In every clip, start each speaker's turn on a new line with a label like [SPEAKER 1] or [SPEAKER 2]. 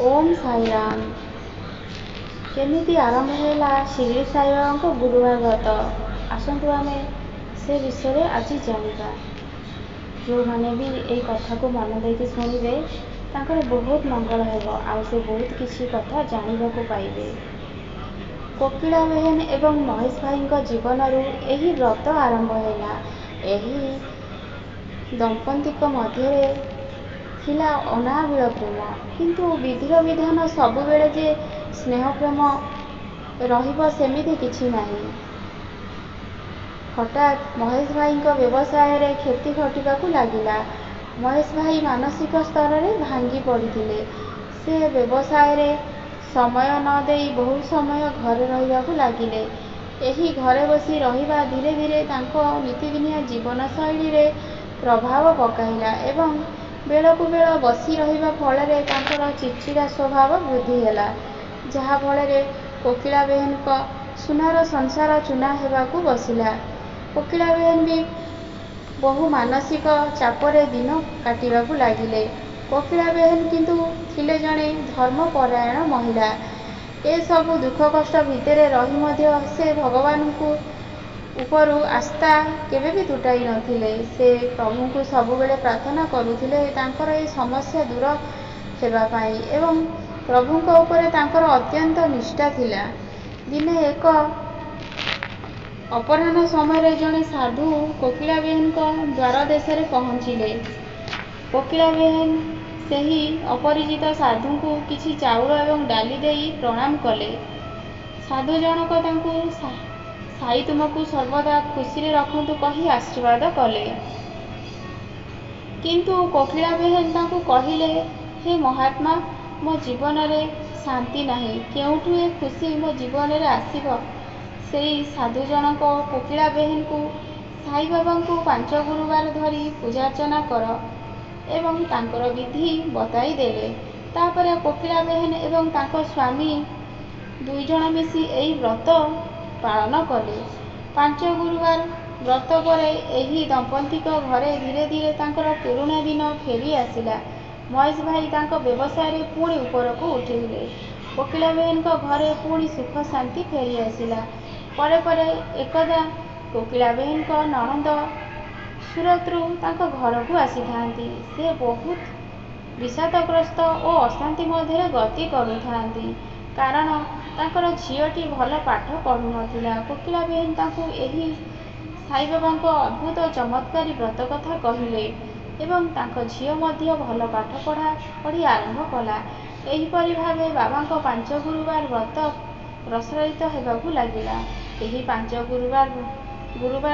[SPEAKER 1] ओम साईराम। केमिति आरंभ है शिरडी साई बाबा गुरुवार व्रत आसतु आमे से विषय में आज जाना। जो मैंने भी यही कथा को मन देके शुणिबे तांकर बहुत मंगल हेबो आ से बहुत किसी कथा जानवा को पाइबे। कोकिला बेहेन एवं महेश भाई जीवन यही व्रत आरंभ है। यही दंपति मध्य थिला अनाबिल प्रेम, किंतु विधिर विधान सबु बेले जे स्नेह प्रेम रहिबो सेमिति किछि नाही। हठात महेश भाई व्यवसाय रे क्षति घटिबाकू लागिला। महेश भाई मानसिक स्तर रे भांगी पड़िथिले। से व्यवसाय रे समय न देई बहुत समय घरे रहिबाकू लागिले। एही घरे बसी रहिबा धीरे धीरे तांको नीतिदिनिया जीवन शैली रे प्रभाव पकाइला एवं बेलकु बेल बसी रहिबा फଳରେ तांकर चिड़चिड़ा स्वभाव वृद्धि हैला, जहा फଳରେ कोकिला बेहेन को सुनार संसार चुना हेबाकू बसिला। कोकिला बेहेन भी बहु मानसिक चापरे दिन काटिबाकू लागिले। कोकिला बेहेन किंतु थिले जणे धर्मपरायण महिला। ए सबु दुख कष्ट भितरे रही मध्य से भगवान को उपरु आस्था केबे भी तुटाई नथिले। से प्रभु को सबुबेले प्रार्थना करुथिले तांकर ए समस्या दूर हेबा पाई एवं प्रभु को ऊपर तांकर अत्यंत निष्ठा थिला। दिने एक अपराह्न समय जड़े साधु कोकिला बेहेन को द्वार देश रे पहुँचिले। कोकिला बेहेन सही अपरिचित साधु को किछि चाउल एवं डाली देई प्रणाम कले। साधु जनक तांकु साई तुमको सर्वदा खुशी रे रखंतु कही आशीर्वाद कले। किंतु कोकिला बेहेन तांकु कहिले, हे महात्मा, मो जीवन रे शांति नाही, केउठु ए खुशी मो जीवन रे आसीबो। सेई साधु जनक कोकिला बेहेन को साई बाबा को 5 गुरुवार धरी पूजा अर्चना कर एवं तांकर विधि बताई देले। तापरे कोकिला बेहेन एवं तांकर स्वामी दुई जण मिसी एई व्रत पालन कले। 5 गुरुवार व्रत पर एही दंपति घरे धीरे धीरे तांकर पुराना दिन फेरी आसिला। महेश भाई तांको व्यवसाय रे पुणी ऊपर को उठिले। कोकिला बेहेन घरे पुणी सुख शांति फेरी आसिला। परे परे एकदा कोकिला बेहेन नणंद सूरतरू तांको घर को आसी थांती। से बहुत विषादग्रस्त और अशांति मध्य गति करुथांती, कारण तांकर झीटी भल पाठ पढ़ु नथिला। कोकिला बेहेन तांको एही साई बाबा अद्भुत चमत्कारी व्रत कथा कहिले एवं तांको झील मध्य भल पाठ पढ़ा पढ़ी आरंभ कला। एहीपरि भावे बाबा 5 गुरुवार व्रत प्रसारित हेबाकू लागिला। एही 5 गुरुवार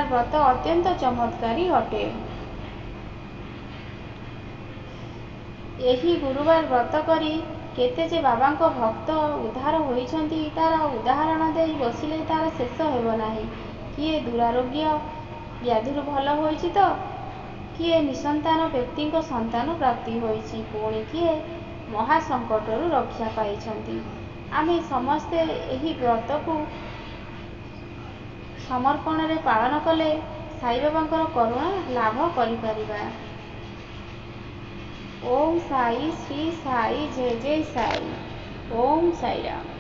[SPEAKER 1] व्रत अत्यंत चमत्कारी अटे। एही गुरुवार व्रत करी केते जे बाबा भक्त उद्धार होइछंती तार उदाहरण दे बसिले तार शेष हेब नाही। किए दुरारोग्य व्याधिरु भल होइछि तो, किए निसंतान व्यक्ति संतान प्राप्ति होइछि, पुणी किए महासंकटरु रक्षा पाइछंती। आमे समस्ते एही व्रत को समर्पण रे पालन कले साई बाबा करुणा लाभ करि परिबा। ओम साई श्री साई जय जय साई। ओम साईराम।